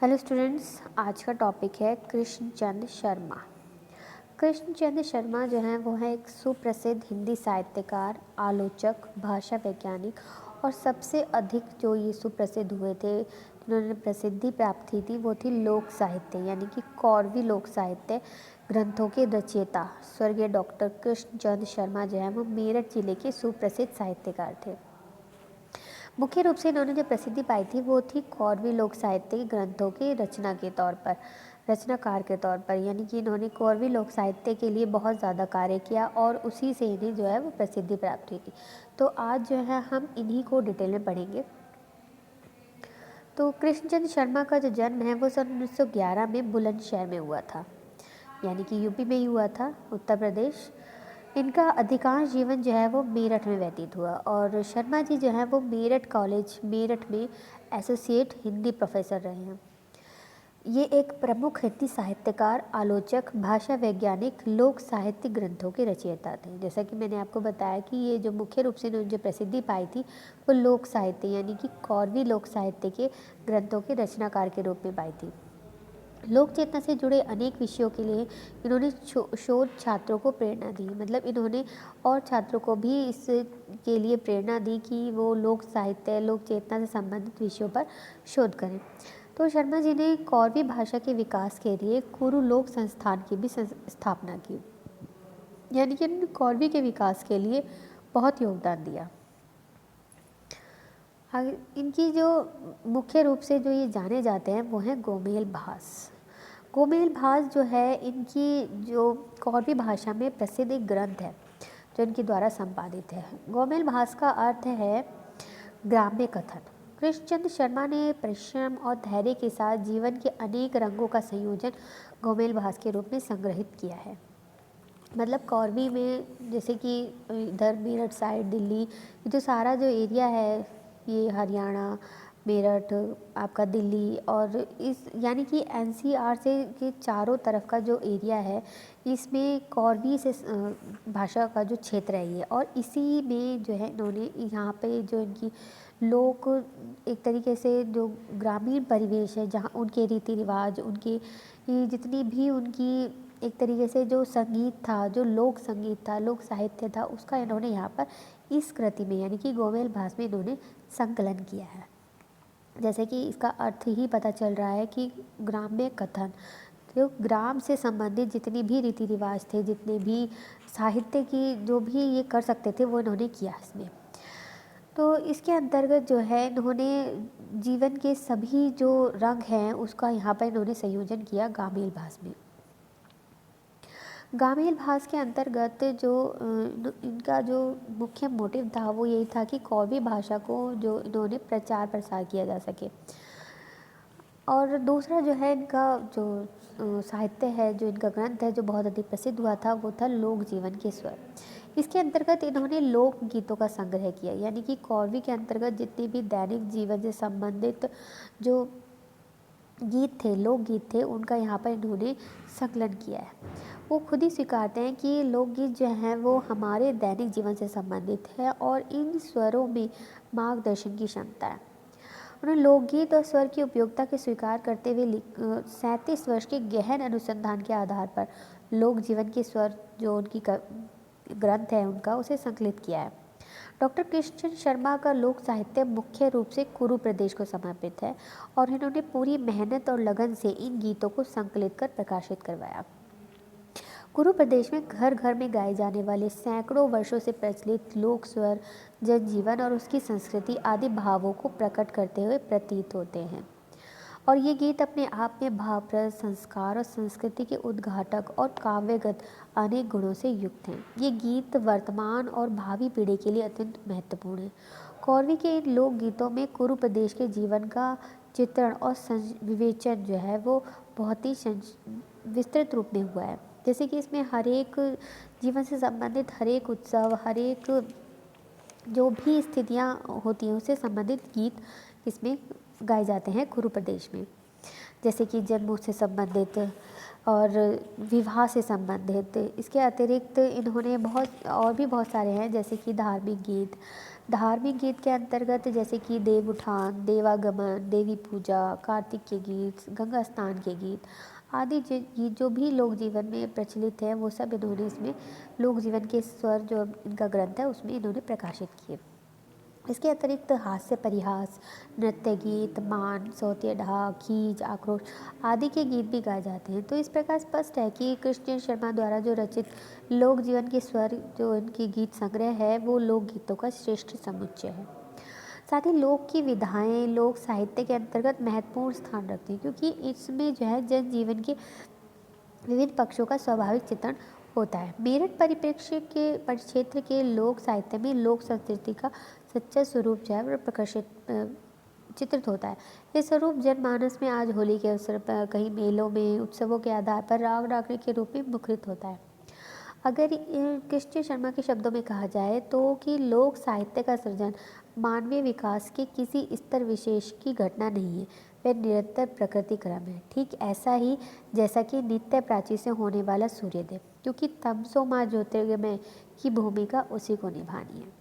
Hello students, आज का topic है कृष्णचंद्र शर्मा। कृष्णचंद्र शर्मा जो हैं वो हैं एक सुप्रसिद्ध हिंदी साहित्यकार, आलोचक, भाषा वैज्ञानिक और सबसे अधिक जो ये सुप्रसिद्ध हुए थे, जिन्होंने प्रसिद्धि प्राप्त की थी, वो थी लोक साहित्य यानी कि कौरवी लोक साहित्य ग्रंथों के रचयिता स्वर्गीय डॉक्टर कृष्णचंद्र शर्मा जो हैं वो मेरठ जिले के सुप्रसिद्ध साहित्यकार थे। मुख्य रूप से इन्होंने जो प्रसिद्धि पाई थी वो थी कौरवी लोक साहित्य के ग्रंथों के रचनाकार के तौर पर, यानी कि इन्होंने कौरवी लोक साहित्य के लिए बहुत ज़्यादा कार्य किया और उसी से इन्हें जो है वो प्रसिद्धि प्राप्त हुई थी। तो आज जो है हम इन्हीं को डिटेल में पढ़ेंगे। तो कृष्णचंद्र शर्मा का जो जन्म है वो सन 1911 में बुलंदशहर में हुआ था, यानी कि यूपी में ही हुआ था, उत्तर प्रदेश। इनका अधिकांश जीवन जो है वो मेरठ में व्यतीत हुआ और शर्मा जी जो है वो मेरठ कॉलेज मेरठ में एसोसिएट हिंदी प्रोफेसर रहे हैं। ये एक प्रमुख हिंदी साहित्यकार, आलोचक, भाषा वैज्ञानिक, लोक साहित्य ग्रंथों के रचयिता थे। जैसा कि मैंने आपको बताया कि ये जो मुख्य रूप से इन्होंने जो प्रसिद्धि पाई थी वो लोक साहित्य यानी कि कौरवी लोक साहित्य के ग्रंथों के रचनाकार के रूप में पाई थी। लोक चेतना से जुड़े अनेक विषयों के लिए इन्होंने शोध छात्रों को प्रेरणा दी, मतलब इन्होंने और छात्रों को भी इसके लिए प्रेरणा दी कि वो लोक साहित्य, लोक चेतना से संबंधित विषयों पर शोध करें। तो शर्मा जी ने कौरवी भाषा के विकास के लिए कुरु लोक संस्थान की भी स्थापना की, यानी कि इन्होंने कौरवी के विकास के लिए बहुत योगदान दिया। इनकी जो मुख्य रूप से जो ये जाने जाते हैं वो हैं गोमेल भास। गोमेल भास जो है इनकी जो कौरवी भाषा में प्रसिद्ध एक ग्रंथ है जो इनके द्वारा संपादित है। गोमेल भास का अर्थ है ग्राम्य कथन। कृष्णचंद्र शर्मा ने परिश्रम और धैर्य के साथ जीवन के अनेक रंगों का संयोजन गोमेल भास के रूप में संग्रहित किया है। मतलब कौरवी में जैसे कि इधर मेरठ साइड, दिल्ली, जो सारा जो एरिया है, ये हरियाणा, मेरठ, आपका दिल्ली और इस यानी कि एनसीआर से के चारों तरफ का जो एरिया है, इसमें कौरवी से भाषा का जो क्षेत्र है ये, और इसी में जो है इन्होंने यहाँ पे जो इनकी लोक एक तरीके से जो ग्रामीण परिवेश है, जहाँ उनके रीति रिवाज, उनकी जितनी भी उनकी एक तरीके से जो संगीत था, जो लोक संगीत था, लोक साहित्य था, उसका इन्होंने यहाँ पर इस कृति में यानी कि गोमेल भास में इन्होंने संकलन किया है। जैसे कि इसका अर्थ ही पता चल रहा है कि ग्राम्य कथन, जो ग्राम से संबंधित जितनी भी रीति रिवाज थे, जितने भी साहित्य की जो भी ये कर सकते थे वो इन्होंने किया इसमें। तो इसके अंतर्गत जो है इन्होंने जीवन के सभी जो रंग हैं उसका यहाँ पर इन्होंने संयोजन किया गामेल भास में। गामेल भास के अंतर्गत जो इनका जो मुख्य मोटिव था वो यही था कि कौरवी भाषा को जो इन्होंने प्रचार प्रसार किया जा सके। और दूसरा जो है इनका जो साहित्य है, जो इनका ग्रंथ है जो बहुत अधिक प्रसिद्ध हुआ था, वो था लोक जीवन के स्वर। इसके अंतर्गत इन्होंने लोक गीतों का संग्रह किया, यानी कि कौरवी के अंतर्गत जितने भी दैनिक जीवन से संबंधित जो गीत थे, लोकगीत थे, उनका यहाँ पर इन्होंने संकलन किया है। वो खुद ही स्वीकारते हैं कि लोकगीत जो हैं वो हमारे दैनिक जीवन से संबंधित है और इन स्वरों में मार्गदर्शन की क्षमता है। उन्होंने लोकगीत और स्वर की उपयोगिता के स्वीकार करते हुए 37 वर्ष के गहन अनुसंधान के आधार पर लोक जीवन के स्वर जो उनकी ग्रंथ है उनका, उसे संकलित किया है। डॉक्टर कृष्णचंद्र शर्मा का लोक साहित्य मुख्य रूप से कुरु प्रदेश को समर्पित है और इन्होंने पूरी मेहनत और लगन से इन गीतों को संकलित कर प्रकाशित करवाया। कुरु प्रदेश में घर घर में गाए जाने वाले सैकड़ों वर्षों से प्रचलित लोक स्वर जनजीवन और उसकी संस्कृति आदि भावों को प्रकट करते हुए प्रतीत होते हैं, और ये गीत अपने आप में भावप्रद, संस्कार और संस्कृति के उद्घाटक और काव्यगत अनेक गुणों से युक्त हैं। ये गीत वर्तमान और भावी पीढ़ी के लिए अत्यंत महत्वपूर्ण है। कौरवी के इन लोक गीतों में कुरु प्रदेश के जीवन का चित्रण और विवेचन जो है वो बहुत ही विस्तृत रूप में हुआ है। जैसे कि इसमें हर एक जीवन से संबंधित हर एक उत्सव, हर एक जो भी स्थितियाँ होती हैं उससे संबंधित गीत इसमें गाए जाते हैं कुरु प्रदेश में। जैसे कि जन्मों से संबंधित और विवाह से संबंधित। इसके अतिरिक्त इन्होंने बहुत और भी बहुत सारे हैं, जैसे कि धार्मिक गीत। धार्मिक गीत के अंतर्गत जैसे कि देव उठान, देवागमन, देवी पूजा, कार्तिक के गीत, गंगा स्नान के गीत आदि गीत जो भी लोक जीवन में प्रचलित है, वो सब इन्होंने इसमें लोक जीवन के स्वर जो इनका ग्रंथ है उसमें इन्होंने प्रकाशित किए। इसके अतिरिक्त हास्य परिहास, नृत्य गीत, मान, सौतेय ढाक, खींच, आक्रोश आदि के गीत भी गाए जाते हैं। तो इस प्रकार स्पष्ट है कि कृष्णचंद्र शर्मा द्वारा जो रचित लोक जीवन के स्वर जो इनकी गीत संग्रह है वो लोक गीतों का श्रेष्ठ समुच्चय है। साथ ही लोक की विधाएं लोक साहित्य के अंतर्गत महत्वपूर्ण स्थान रखती हैं, क्योंकि इसमें जो है जन जीवन के विविध पक्षों का स्वाभाविक चित्रण होता है। मेरठ परिप्रेक्ष्य के परिक्षेत्र के लोक साहित्य में लोक संस्कृति का सच्चा स्वरूप जो है वह प्रकाशित चित्रित होता है। ये स्वरूप जनमानस में आज होली के अवसर पर कहीं मेलों में उत्सवों के आधार पर राग डाकने के रूप में मुखरित होता है। अगर कृष्ण शर्मा के शब्दों में कहा जाए तो कि लोक साहित्य का सृजन मानवीय विकास के किसी स्तर विशेष की घटना नहीं है, वह निरंतर प्रकृति क्रम है। ठीक ऐसा ही जैसा कि नित्य प्राची से होने वाला सूर्योदय, क्योंकि तमसो माँ ज्योतिर्गमय की भूमिका उसी को निभानी है।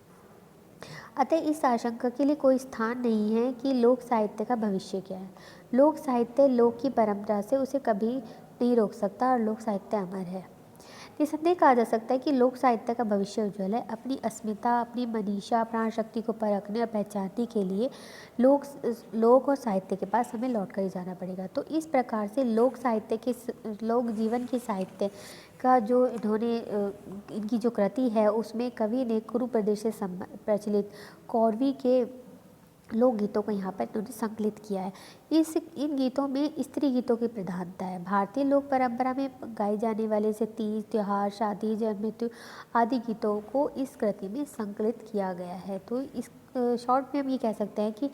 अतः इस आशंका के लिए कोई स्थान नहीं है कि लोक साहित्य का भविष्य क्या है। लोक साहित्य लोक की परंपरा से उसे कभी नहीं रोक सकता और लोक साहित्य अमर है। निसंदेह कहा जा सकता है कि लोक साहित्य का भविष्य उज्ज्वल है। अपनी अस्मिता, अपनी मनीषा, प्राण शक्ति को परखने और पहचानने के लिए लोक और साहित्य के पास हमें लौट कर ही जाना पड़ेगा। तो इस प्रकार से लोक साहित्य के लोक जीवन के साहित्य का जो इन्होंने इनकी जो कृति है उसमें कवि ने कुरु प्रदेश से प्रचलित कौरवी के लोक गीतों को यहाँ पर इन्होंने संकलित किया है। इन गीतों में स्त्री गीतों की प्रधानता है। भारतीय लोक परंपरा में गाए जाने वाले से तीज, त्योहार, शादी, जन्म मृत्यु आदि गीतों को इस कृति में संकलित किया गया है। तो इस शॉर्ट में हम ये कह सकते हैं कि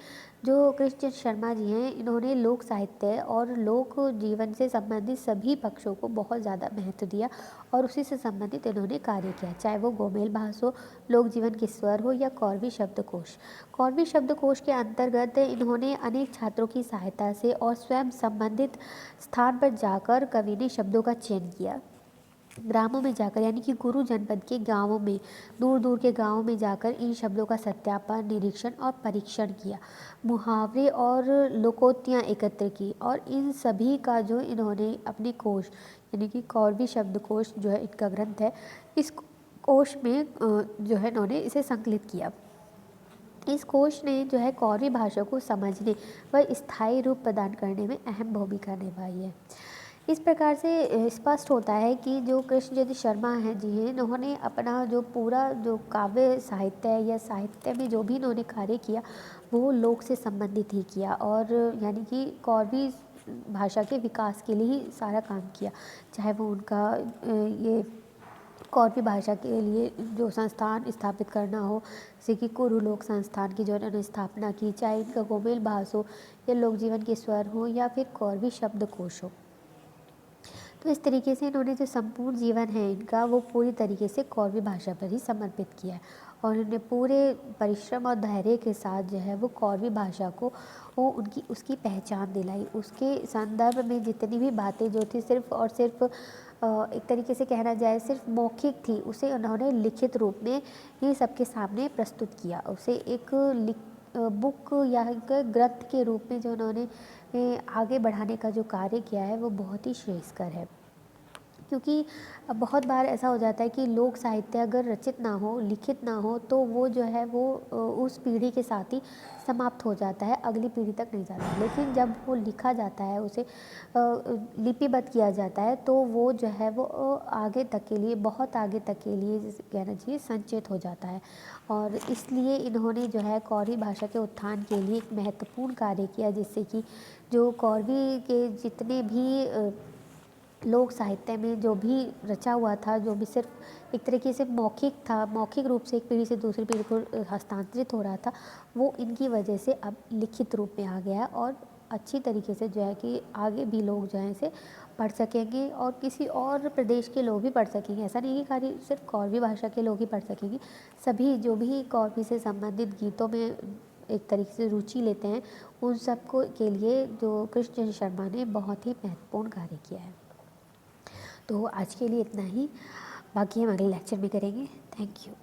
जो कृष्णचंद्र शर्मा जी हैं इन्होंने लोक साहित्य और लोक जीवन से संबंधित सभी पक्षों को बहुत ज़्यादा महत्व दिया और उसी से संबंधित इन्होंने कार्य किया, चाहे वो गोमेल भास हो, लोक जीवन के स्वर हो या कौरवी शब्दकोश। कौरवी शब्दकोश के अंतर्गत इन्होंने अनेक छात्रों की सहायता से और स्वयं संबंधित स्थान पर जाकर कवि ने शब्दों का चयन किया। ग्रामों में जाकर यानी कि गुरु जनपद के गांवों में, दूर दूर के गांवों में जाकर इन शब्दों का सत्यापन, निरीक्षण और परीक्षण किया। मुहावरे और लोकोक्तियाँ एकत्र की और इन सभी का जो इन्होंने अपने कोश यानी कि कौरवी शब्दकोश जो है इनका ग्रंथ है, इस कोश में जो है इन्होंने इसे संकलित किया। इस कोश ने जो है कौरवी भाषा को समझने व स्थायी रूप प्रदान करने में अहम भूमिका निभाई है। इस प्रकार से स्पष्ट होता है कि जो कृष्णचंद्र शर्मा हैं जी हैं, इन्होंने अपना जो पूरा जो काव्य साहित्य है या साहित्य में जो भी इन्होंने कार्य किया वो लोक से संबंधित ही किया और यानी कि कौरवी भाषा के विकास के लिए ही सारा काम किया। चाहे वो उनका ये कौरवी भाषा के लिए जो संस्थान स्थापित करना हो, जैसे कि कुरु लोक संस्थान की जो इन्होंने स्थापना की, चाहे इनका गोमेल भास हो या लोक जीवन के स्वर हो या फिर कौरवी शब्दकोश हो। तो इस तरीके से इन्होंने जो संपूर्ण जीवन है इनका वो पूरी तरीके से कौरवी भाषा पर ही समर्पित किया है और उन्होंने पूरे परिश्रम और धैर्य के साथ जो है वो कौरवी भाषा को वो उसकी पहचान दिलाई। उसके संदर्भ में जितनी भी बातें जो थी सिर्फ और सिर्फ एक तरीके से कहना जाए सिर्फ मौखिक थी, उसे उन्होंने लिखित रूप में ही सबके सामने प्रस्तुत किया। उसे एक बुक या एक ग्रंथ के रूप में जो उन्होंने आगे बढ़ाने का जो कार्य किया है वो बहुत ही श्रेयस्कर है। क्योंकि बहुत बार ऐसा हो जाता है कि लोक साहित्य अगर रचित ना हो, लिखित ना हो तो वो जो है वो उस पीढ़ी के साथ ही समाप्त हो जाता है, अगली पीढ़ी तक नहीं जाता। लेकिन जब वो लिखा जाता है, उसे लिपिबद्ध किया जाता है तो वो जो है वो आगे तक के लिए, बहुत आगे तक के लिए जैसे कहना चाहिए संचित हो जाता है। और इसलिए इन्होंने जो है कौरवी भाषा के उत्थान के लिए एक महत्वपूर्ण कार्य किया, जिससे कि जो कौरवी के जितने भी लोक साहित्य में जो भी रचा हुआ था, जो भी सिर्फ एक तरीके से मौखिक था, मौखिक रूप से एक पीढ़ी से दूसरी पीढ़ी को हस्तांतरित हो रहा था, वो इनकी वजह से अब लिखित रूप में आ गया है और अच्छी तरीके से जो है कि आगे भी लोग जो हैं इसे पढ़ सकेंगे और किसी और प्रदेश के लोग भी पढ़ सकेंगे। ऐसा नहीं कि खाली सिर्फ कौरवी भाषा के लोग ही पढ़ सकेंगे, सभी जो भी कौरवी से संबंधित गीतों में एक तरीके से रुचि लेते हैं, उन सबको के लिए जो कृष्णचंद्र शर्मा ने बहुत ही महत्वपूर्ण कार्य किया है। तो आज के लिए इतना ही, बाकी हम अगले लेक्चर में करेंगे। Thank you.